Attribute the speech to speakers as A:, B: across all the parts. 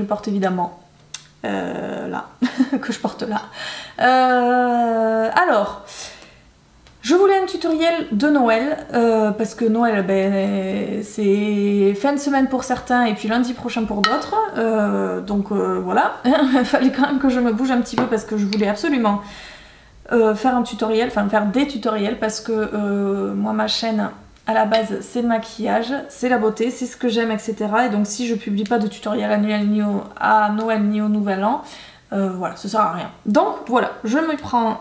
A: porte évidemment là, que je porte là. Alors, je voulais un tutoriel de Noël, parce que Noël, ben, c'est fin de semaine pour certains et puis lundi prochain pour d'autres. Donc voilà, il fallait quand même que je me bouge un petit peu parce que je voulais absolument faire un tutoriel, enfin faire des tutoriels, parce que moi ma chaîne à la base c'est le maquillage, c'est la beauté, c'est ce que j'aime, etc. Et donc si je publie pas de tutoriel à Noël ni au Nouvel An, voilà, ça sert à rien. Donc voilà, je me prends,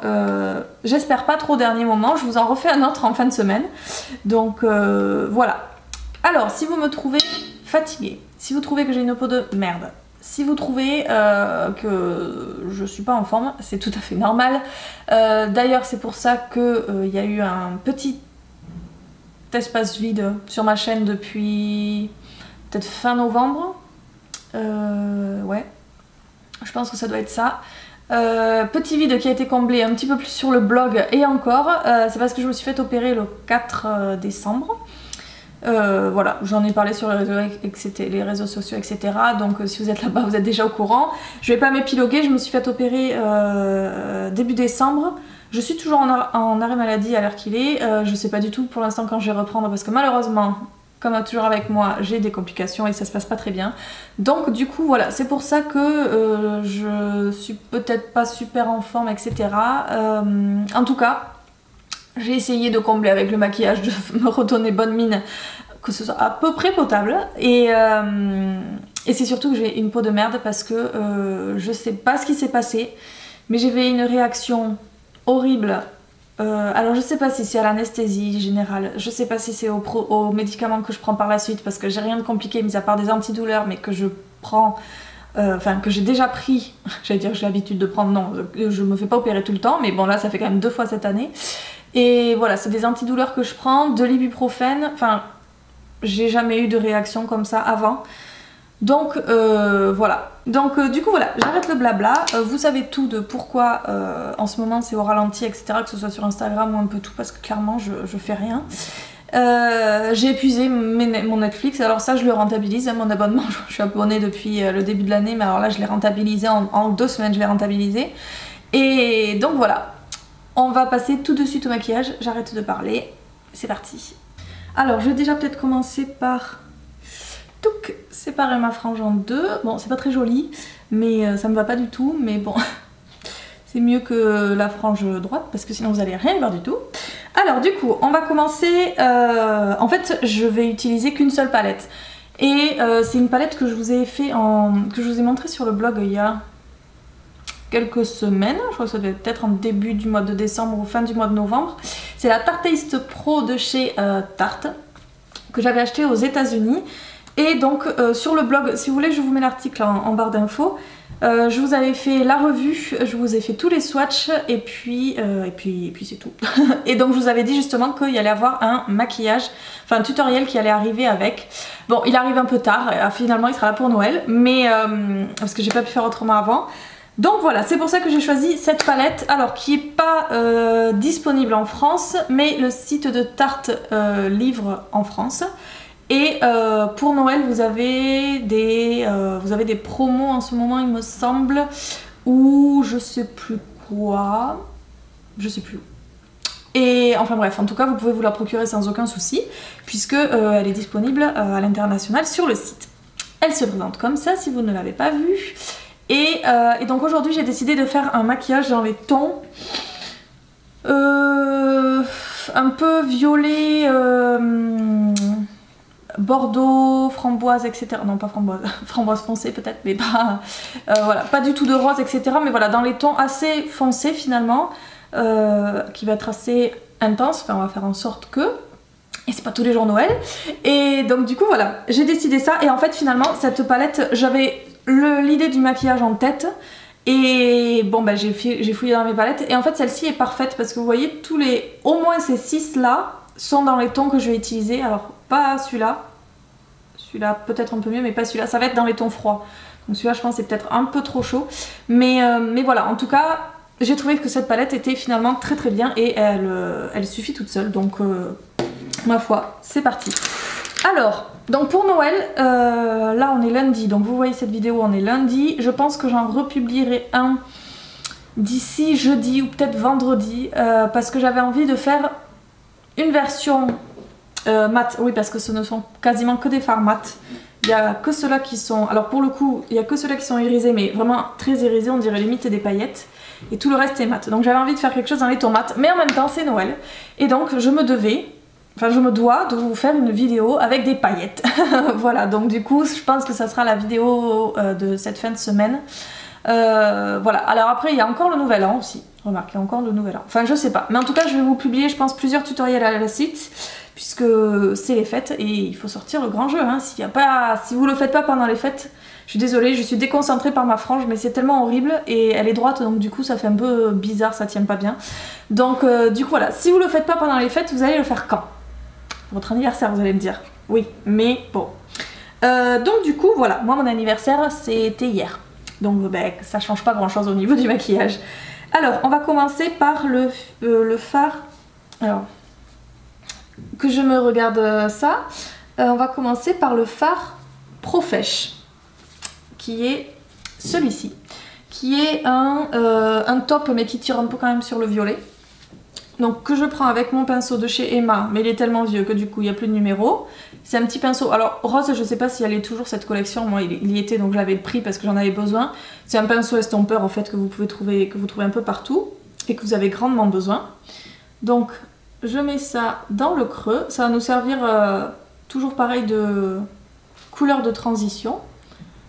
A: j'espère pas trop au dernier moment, je vous en refais un autre en fin de semaine. Donc voilà. Alors si vous me trouvez fatiguée, si vous trouvez que j'ai une peau de merde, si vous trouvez que je suis pas en forme, c'est tout à fait normal. D'ailleurs c'est pour ça que y a eu un petit espace vide sur ma chaîne depuis peut-être fin novembre. Ouais, je pense que ça doit être ça. Petit vide qui a été comblé un petit peu plus sur le blog et encore, c'est parce que je me suis fait opérer le 4 décembre. Voilà, j'en ai parlé sur les réseaux sociaux, etc. Donc si vous êtes là-bas, vous êtes déjà au courant. Je vais pas m'épiloguer, je me suis fait opérer début décembre. Je suis toujours en arrêt maladie à l'heure qu'il est. Je sais pas du tout pour l'instant quand je vais reprendre parce que malheureusement, comme toujours avec moi, j'ai des complications et ça se passe pas très bien. Donc du coup voilà, c'est pour ça que je suis peut-être pas super en forme, etc. En tout cas, j'ai essayé de combler avec le maquillage, de me redonner bonne mine, que ce soit à peu près potable. Et c'est surtout que j'ai une peau de merde parce que je sais pas ce qui s'est passé, mais j'avais une réaction horrible. Alors je sais pas si c'est à l'anesthésie générale, je sais pas si c'est aux médicaments que je prends par la suite, parce que j'ai rien de compliqué mis à part des antidouleurs, mais que je prends, enfin que j'ai déjà pris, j'allais dire j'ai l'habitude de prendre, non, je me fais pas opérer tout le temps, mais bon là ça fait quand même 2 fois cette année. Et voilà, c'est des antidouleurs que je prends, de l'ibuprofène, enfin j'ai jamais eu de réaction comme ça avant. Donc voilà, donc du coup voilà, j'arrête le blabla, vous savez tout de pourquoi en ce moment c'est au ralenti, etc., que ce soit sur Instagram ou un peu tout, parce que clairement je fais rien. J'ai épuisé mon Netflix, alors ça je le rentabilise, mon abonnement, je suis abonnée depuis le début de l'année, mais alors là je l'ai rentabilisé, en 2 semaines je l'ai rentabilisé. Et donc voilà, on va passer tout de suite au maquillage, j'arrête de parler, c'est parti. Alors je vais déjà peut-être commencer par séparer ma frange en 2. Bon, c'est pas très joli, mais ça me va pas du tout, mais bon, c'est mieux que la frange droite, parce que sinon vous allez rien voir du tout. Alors du coup, on va commencer, en fait, je vais utiliser qu'une seule palette. Et c'est une palette que je vous ai que je vous ai montré sur le blog il y a quelques semaines, je crois que ça devait être en début du mois de décembre ou fin du mois de novembre. C'est la Tarte Taste Pro de chez Tarte, que j'avais acheté aux États-Unis. Et donc sur le blog, si vous voulez je vous mets l'article en barre d'infos, je vous avais fait la revue, je vous ai fait tous les swatchs et puis c'est tout. Et donc je vous avais dit justement qu'il y allait avoir un maquillage, enfin un tutoriel qui allait arriver avec. Bon, il arrive un peu tard, finalement il sera là pour Noël, mais parce que j'ai pas pu faire autrement avant. Donc voilà, c'est pour ça que j'ai choisi cette palette, alors qui est pas disponible en France, mais le site de Tarte livre en France. Et pour Noël, vous avez des promos en ce moment, il me semble, ou je sais plus quoi, je sais plus. Et enfin bref, en tout cas, vous pouvez vous la procurer sans aucun souci, puisque elle est disponible à l'international sur le site. Elle se présente comme ça, si vous ne l'avez pas vue. Et donc aujourd'hui, j'ai décidé de faire un maquillage dans les tons un peu violet, bordeaux, framboise, etc. Non, pas framboise, framboise foncée peut-être, mais pas, voilà, pas du tout de rose, etc. Mais voilà, dans les tons assez foncés finalement, qui va être assez intense. Enfin, on va faire en sorte que... Et c'est pas tous les jours Noël. Et donc du coup, voilà, j'ai décidé ça. Et en fait, finalement, cette palette, j'avais l'idée du maquillage en tête. Et bon, bah, j'ai fouillé dans mes palettes. Et en fait, celle-ci est parfaite parce que vous voyez, au moins ces 6 là sont dans les tons que je vais utiliser. Alors, pas celui-là. Celui-là, peut-être un peu mieux, mais pas celui-là. Ça va être dans les tons froids. Donc celui-là, je pense, c'est peut-être un peu trop chaud. Mais voilà, en tout cas, j'ai trouvé que cette palette était finalement très très bien. Et elle suffit toute seule. Donc, ma foi, c'est parti. Alors, Donc pour Noël, là on est lundi, donc vous voyez cette vidéo, on est lundi. Je pense que j'en republierai un d'ici jeudi ou peut-être vendredi, parce que j'avais envie de faire une version mat. Oui, parce que ce ne sont quasiment que des fards mat. Il n'y a que ceux-là qui sont... Alors pour le coup, il n'y a que ceux-là qui sont irisés, mais vraiment très irisés, on dirait limite des paillettes. Et tout le reste est mat. Donc j'avais envie de faire quelque chose dans les tons mat, mais en même temps c'est Noël. Et donc je me dois de vous faire une vidéo avec des paillettes. Voilà, donc du coup je pense que ça sera la vidéo de cette fin de semaine. Voilà, alors après il y a encore le nouvel an aussi. Remarque, il y a encore le nouvel an. Enfin je sais pas, mais en tout cas je vais vous publier je pense plusieurs tutoriels à la suite, puisque c'est les fêtes et il faut sortir le grand jeu. Hein. Si vous le faites pas pendant les fêtes, je suis désolée, je suis déconcentrée par ma frange, mais c'est tellement horrible et elle est droite, donc du coup ça fait un peu bizarre, ça tient pas bien. Donc du coup voilà, si vous le faites pas pendant les fêtes, vous allez le faire quand? Votre anniversaire, vous allez me dire. Oui, mais bon. Donc du coup, voilà, moi mon anniversaire c'était hier. Donc ben, ça change pas grand chose au niveau du maquillage. Alors, on va commencer par le fard. Alors, que je me regarde ça. On va commencer par le fard Profèche, qui est celui-ci. Qui est un taupe, mais qui tire un peu quand même sur le violet. Donc que je prends avec mon pinceau de chez Emma, mais il est tellement vieux que du coup il n'y a plus de numéro. C'est un petit pinceau, alors rose je sais pas si elle est toujours cette collection, moi il y était donc je l'avais pris parce que j'en avais besoin. C'est un pinceau estompeur en fait que vous pouvez trouver, que vous trouvez un peu partout et que vous avez grandement besoin. Donc je mets ça dans le creux, ça va nous servir toujours pareil de couleur de transition.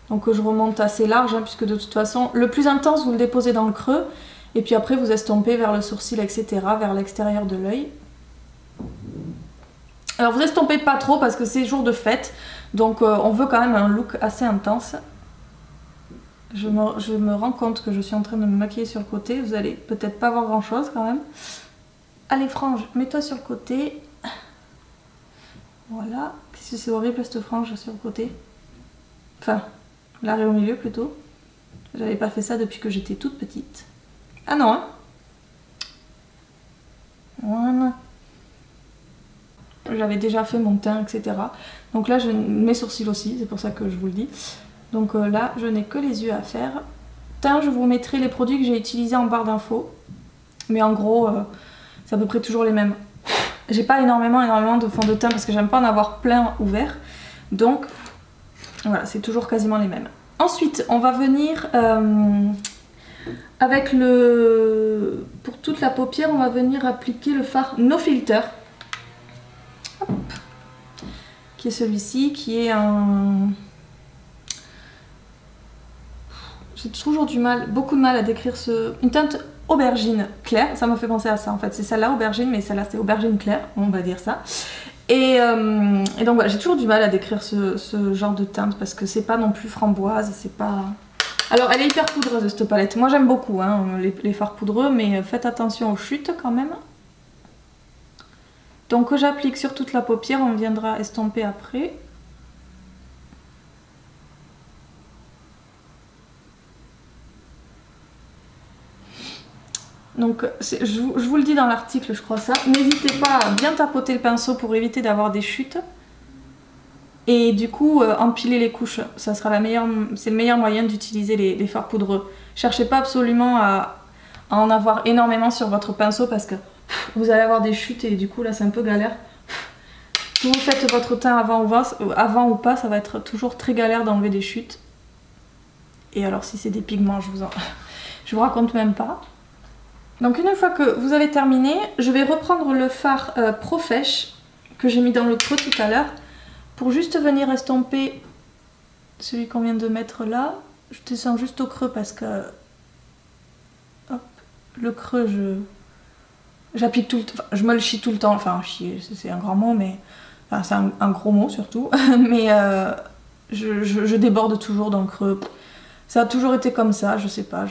A: Donc je remonte assez large hein, puisque de toute façon le plus intense vous le déposez dans le creux. Et puis après vous estompez vers le sourcil, etc., vers l'extérieur de l'œil. Alors vous estompez pas trop parce que c'est jour de fête, donc on veut quand même un look assez intense. Je me rends compte que je suis en train de me maquiller sur le côté, vous allez peut-être pas voir grand chose quand même. Allez frange, mets-toi sur le côté. Voilà, qu'est-ce que c'est horrible cette frange sur le côté. Enfin, l'arrêt au milieu plutôt. J'avais pas fait ça depuis que j'étais toute petite. Ah non, hein. Voilà. J'avais déjà fait mon teint, etc. Donc là, mes sourcils aussi, c'est pour ça que je vous le dis. Donc là, je n'ai que les yeux à faire. Teint, je vous mettrai les produits que j'ai utilisés en barre d'infos. Mais en gros, c'est à peu près toujours les mêmes. J'ai pas énormément de fond de teint parce que j'aime pas en avoir plein ouvert. Donc, voilà, c'est toujours quasiment les mêmes. Ensuite, on va venir... avec pour toute la paupière, on va venir appliquer le fard No Filter. Hop. Qui est celui-ci, qui est un... J'ai toujours beaucoup de mal à décrire une teinte aubergine claire. Ça me fait penser à ça en fait. C'est celle-là aubergine, mais celle-là c'est aubergine claire, on va dire ça. Et donc voilà, j'ai toujours du mal à décrire ce genre de teinte parce que c'est pas non plus framboise, c'est pas... Alors elle est hyper poudreuse cette palette, moi j'aime beaucoup hein, les fards poudreux, mais faites attention aux chutes quand même. Donc que j'applique sur toute la paupière, on viendra estomper après. Donc je vous le dis dans l'article, je crois ça, n'hésitez pas à bien tapoter le pinceau pour éviter d'avoir des chutes. Et du coup, empiler les couches, ça sera c'est le meilleur moyen d'utiliser les fards poudreux. Cherchez pas absolument à en avoir énormément sur votre pinceau parce que vous allez avoir des chutes et du coup là c'est un peu galère. Si vous faites votre teint avant ou pas, ça va être toujours très galère d'enlever des chutes. Et alors si c'est des pigments, je vous raconte même pas. Donc une fois que vous avez terminé, je vais reprendre le fard Profèche que j'ai mis dans le creux tout à l'heure. Pour juste venir estomper celui qu'on vient de mettre là, je descends juste au creux parce que hop, le creux j'applique tout le temps, enfin, je me le chie tout le temps, enfin chier c'est un grand mot mais enfin, c'est un gros mot surtout, mais je déborde toujours dans le creux. Ça a toujours été comme ça, je sais pas.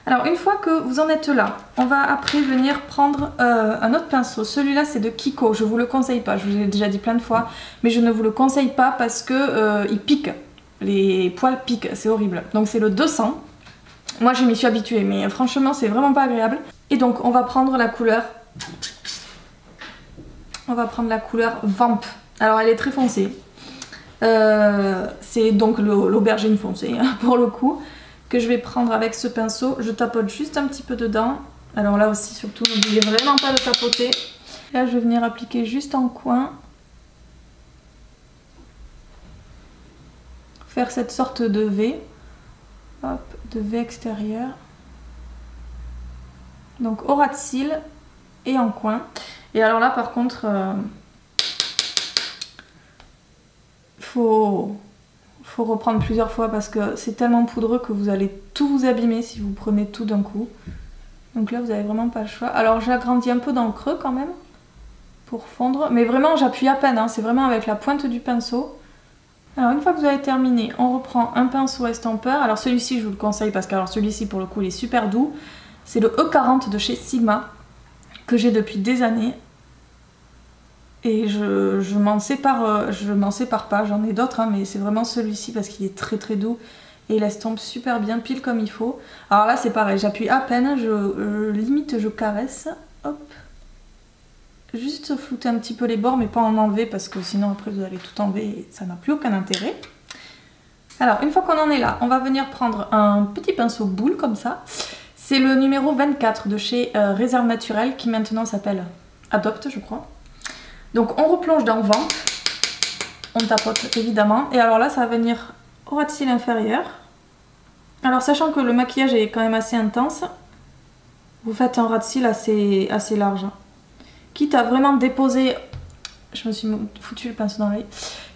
A: Alors une fois que vous en êtes là, on va après venir prendre un autre pinceau. Celui-là c'est de Kiko, je vous le conseille pas, je vous l'ai déjà dit plein de fois, mais je ne vous le conseille pas parce que il pique, les poils piquent, c'est horrible. Donc c'est le 200, moi je m'y suis habituée, mais franchement c'est vraiment pas agréable. Et donc on va prendre la couleur, Vamp. Alors elle est très foncée, C'est donc l'aubergine foncée pour le coup, que je vais prendre avec ce pinceau. Je tapote juste un petit peu dedans. Alors là aussi surtout n'oubliez vraiment pas de tapoter. Là je vais venir appliquer juste en coin. Faire cette sorte de V. Hop, de V extérieur. Donc au ras de cils et en coin. Et alors là par contre, faut reprendre plusieurs fois parce que c'est tellement poudreux que vous allez tout vous abîmer si vous prenez tout d'un coup. Donc là vous avez vraiment pas le choix. Alors j'agrandis un peu dans le creux quand même pour fondre. Mais vraiment j'appuie à peine, hein. C'est vraiment avec la pointe du pinceau. Alors une fois que vous avez terminé, on reprend un pinceau estampeur. Alors celui-ci je vous le conseille parce que celui-ci pour le coup il est super doux. C'est le E40 de chez Sigma que j'ai depuis des années. Et je m'en sépare pas, j'en ai d'autres hein, mais c'est vraiment celui-ci parce qu'il est très très doux. Et il estompe super bien, pile comme il faut. Alors là c'est pareil, j'appuie à peine, limite je caresse. Hop. Juste flouter un petit peu les bords mais pas en enlever parce que sinon après vous allez tout enlever et ça n'a plus aucun intérêt. Alors une fois qu'on en est là, on va venir prendre un petit pinceau boule comme ça. C'est le numéro 24 de chez Réserve Naturelle qui maintenant s'appelle Adopte je crois. Donc on replonge dans Vamp, on tapote évidemment. Et alors là ça va venir au ras de cils inférieur. Alors sachant que le maquillage est quand même assez intense, vous faites un ras de cils assez large. Quitte à vraiment déposer, je me suis foutu le pinceau dans l'œil,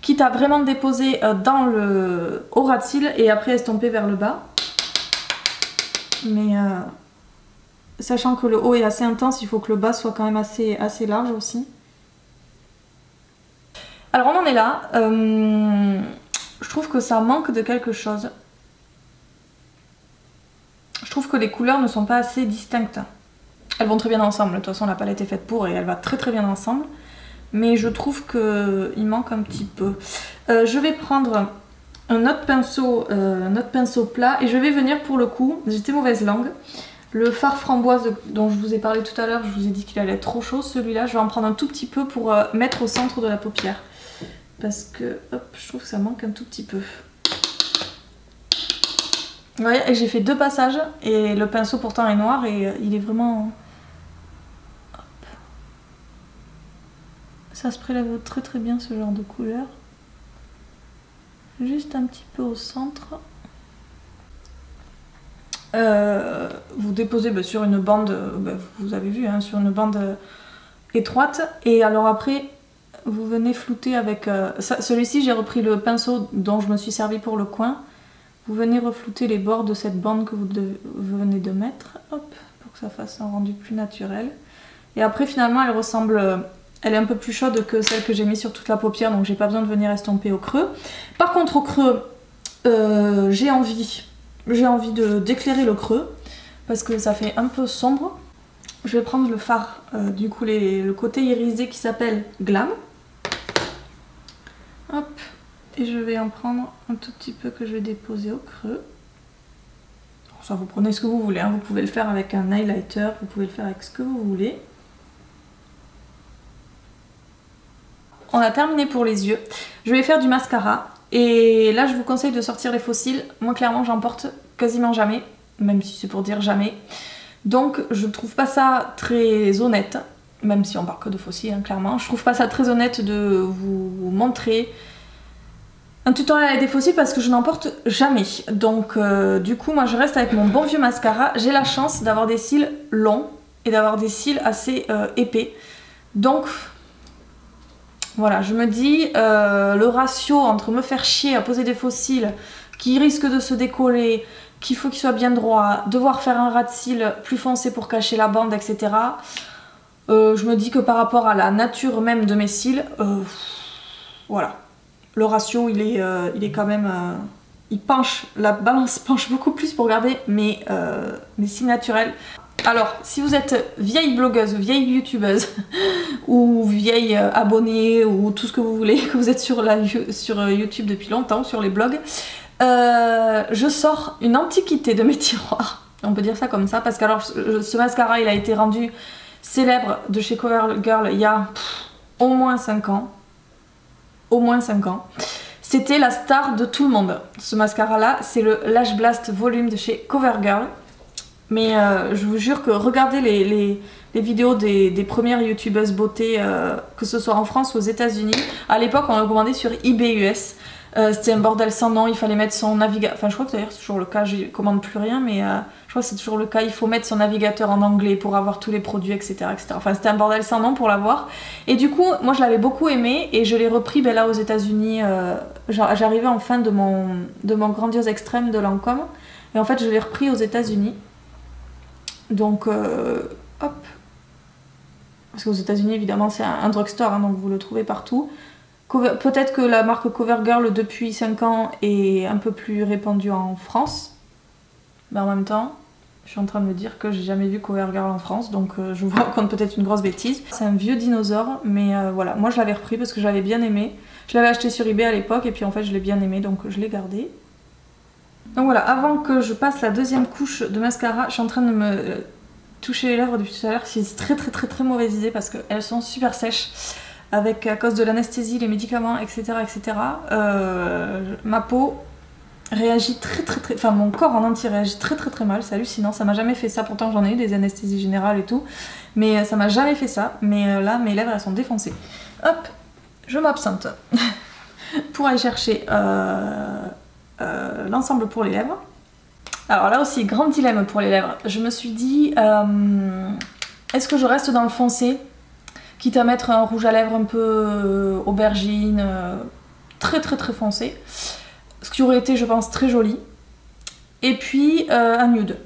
A: quitte à vraiment déposer au ras de cils et après estomper vers le bas. Mais sachant que le haut est assez intense, il faut que le bas soit quand même assez large aussi. Alors on en est là, je trouve que ça manque de quelque chose. Je trouve que les couleurs ne sont pas assez distinctes. Elles vont très bien ensemble, de toute façon la palette est faite pour et elle va très très bien ensemble. Mais je trouve qu'il manque un petit peu. Je vais prendre un autre pinceau plat et je vais venir pour le coup, j'étais mauvaise langue. Le fard framboise dont je vous ai parlé tout à l'heure, je vous ai dit qu'il allait être trop chaud. Celui-là, je vais en prendre un tout petit peu pour mettre au centre de la paupière. Parce que hop, je trouve que ça manque un tout petit peu. Vous voyez, et j'ai fait 2 passages et le pinceau pourtant est noir et il est vraiment... Hop. Ça se prélève très très bien ce genre de couleur. Juste un petit peu au centre. Vous déposez sur une bande, vous avez vu, hein, sur une bande étroite. Et alors après, vous venez flouter avec... celui-ci, j'ai repris le pinceau dont je me suis servi pour le coin. Vous venez reflouter les bords de cette bande que vous venez de mettre, hop, pour que ça fasse un rendu plus naturel. Et après, finalement, elle ressemble... Elle est un peu plus chaude que celle que j'ai mis sur toute la paupière, donc j'ai pas besoin de venir estomper au creux. Par contre, au creux, j'ai envie d'éclairer le creux, parce que ça fait un peu sombre. Je vais prendre le fard, du coup, le côté irisé qui s'appelle Glam. Hop. Et je vais en prendre un tout petit peu que je vais déposer au creux. Alors ça, vous prenez ce que vous voulez, hein. Vous pouvez le faire avec un highlighter, vous pouvez le faire avec ce que vous voulez. On a terminé pour les yeux. Je vais faire du mascara. Et là, je vous conseille de sortir les faux cils. Moi, clairement, j'en porte quasiment jamais, même si c'est pour dire jamais. Donc, je trouve pas ça très honnête, même si on parle que de faux cils, hein, clairement. Je trouve pas ça très honnête de vous montrer un tutoriel avec des faux cils parce que je n'en porte jamais. Donc du coup moi je reste avec mon bon vieux mascara. J'ai la chance d'avoir des cils longs et d'avoir des cils assez épais. Donc voilà, je me dis le ratio entre me faire chier à poser des faux cils qui risquent de se décoller, qu'il faut qu'ils soient bien droits, devoir faire un ras de cils plus foncé pour cacher la bande, etc. Je me dis que par rapport à la nature même de mes cils, voilà. Le ratio, il est quand même... il penche, la balance penche beaucoup plus pour garder mes cils naturels. Alors, si vous êtes vieille blogueuse, vieille youtubeuse, ou vieille abonnée, ou tout ce que vous voulez, que vous êtes sur YouTube depuis longtemps, sur les blogs, je sors une antiquité de mes tiroirs. On peut dire ça comme ça, parce que alors, ce mascara, il a été rendu célèbre de chez CoverGirl il y a au moins 5 ans. Au moins 5 ans. C'était la star de tout le monde. Ce mascara là, c'est le Lash Blast Volume de chez CoverGirl. Mais je vous jure que regardez les vidéos des premières youtubeuses beauté, que ce soit en France ou aux États-Unis. À l'époque, on le commandait sur eBay US. C'était un bordel sans nom, il fallait mettre son navigateur. Enfin, je crois que d'ailleurs c'est toujours le cas, je commande plus rien, mais je crois que c'est toujours le cas. Il faut mettre son navigateur en anglais pour avoir tous les produits, etc. etc. Enfin, c'était un bordel sans nom pour l'avoir. Et du coup, moi je l'avais beaucoup aimé et je l'ai repris là aux États-Unis. J'arrivais en fin de mon grandiose extrême de Lancôme. Et en fait, je l'ai repris aux États-Unis. Donc, hop. Parce qu'aux États-Unis, évidemment, c'est un drugstore, hein, donc vous le trouvez partout. Peut-être que la marque CoverGirl, depuis 5 ans, est un peu plus répandue en France. Mais en même temps, je suis en train de me dire que j'ai jamais vu CoverGirl en France, donc je vous raconte peut-être une grosse bêtise. C'est un vieux dinosaure, mais voilà. Moi, je l'avais repris parce que je l'avais bien aimé. Je l'avais acheté sur eBay à l'époque, et puis en fait, je l'ai bien aimé, donc je l'ai gardé. Donc voilà, avant que je passe la deuxième couche de mascara, je suis en train de me toucher les lèvres depuis tout à l'heure. C'est très mauvaise idée parce qu'elles sont super sèches avec, à cause de l'anesthésie, les médicaments, etc. etc. Ma peau réagit enfin mon corps en entier réagit très mal, c'est hallucinant, ça m'a jamais fait ça, pourtant j'en ai eu des anesthésies générales et tout, mais ça m'a jamais fait ça, mais là mes lèvres elles sont défoncées. Hop, je m'absente pour aller chercher l'ensemble pour les lèvres. Alors là aussi, grand dilemme pour les lèvres. Je me suis dit, est-ce que je reste dans le foncé, quitte à mettre un rouge à lèvres un peu aubergine, très foncé, ce qui aurait été, je pense, très joli. Et puis un nude.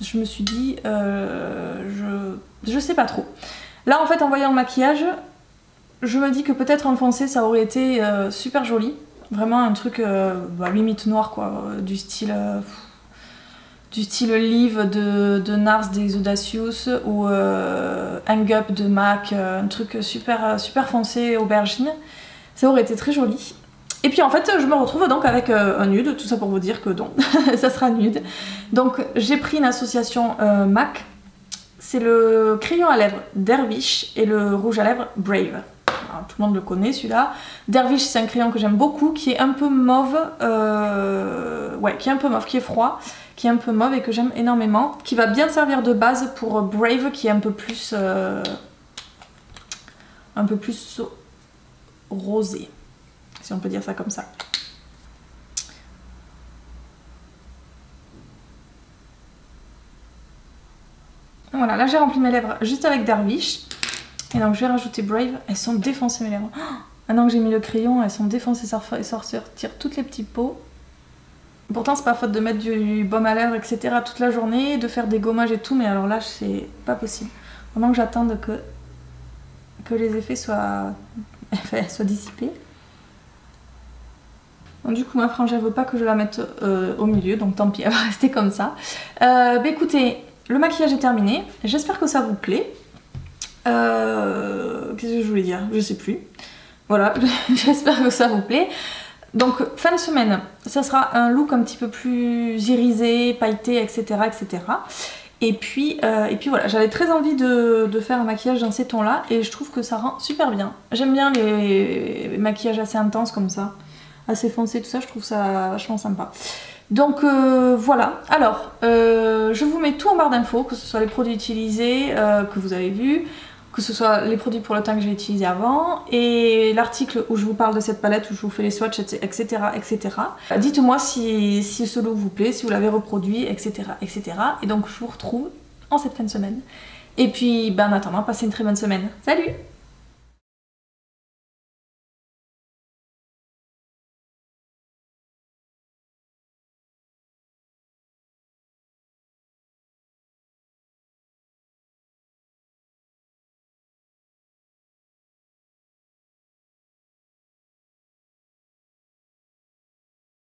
A: Je me suis dit, je sais pas trop. Là, en fait, en voyant le maquillage, je me dis que peut-être en foncé, ça aurait été super joli. Vraiment un truc limite noir, quoi, du style Live de Nars des Audacious ou Hang Up de MAC, un truc super foncé aubergine. Ça aurait été très joli. Et puis en fait je me retrouve donc avec un nude, tout ça pour vous dire que non, ça sera nude. Donc j'ai pris une association MAC, c'est le crayon à lèvres Dervish et le rouge à lèvres Brave. Alors, tout le monde le connaît celui-là. Dervish c'est un crayon que j'aime beaucoup, qui est un peu mauve, qui est froid, qui est un peu mauve et que j'aime énormément, qui va bien servir de base pour Brave qui est un peu plus rosé, si on peut dire ça comme ça. Voilà, là j'ai rempli mes lèvres juste avec Dervish. Et donc je vais rajouter Brave. Elles sont défoncées mes lèvres. Oh, maintenant que j'ai mis le crayon, elles sont défoncées, ça retire toutes les petits pots. Pourtant c'est pas faute de mettre du baume à lèvres, etc. toute la journée, de faire des gommages et tout, mais alors là c'est pas possible. Vraiment que j'attende que les effets soient dissipés. Donc, du coup ma frangère veut pas que je la mette au milieu, donc tant pis, elle va rester comme ça. Écoutez, le maquillage est terminé, j'espère que ça vous plaît. Qu'est-ce que je voulais dire? Je sais plus. Voilà, j'espère que ça vous plaît. Donc fin de semaine, ça sera un look un petit peu plus irisé, pailleté, etc. etc. Et puis voilà, j'avais très envie de faire un maquillage dans ces tons-là et je trouve que ça rend super bien. J'aime bien les maquillages assez intenses comme ça, assez foncés, tout ça, je trouve ça vachement sympa. Donc voilà, alors je vous mets tout en barre d'infos, que ce soit les produits utilisés que vous avez vus, que ce soit les produits pour le teint que j'ai utilisé avant, et l'article où je vous parle de cette palette, où je vous fais les swatchs, etc. etc. Dites-moi si ce look vous plaît, si vous l'avez reproduit, etc. etc. Et donc je vous retrouve en cette fin de semaine. Et puis en attendant, passez une très bonne semaine. Salut!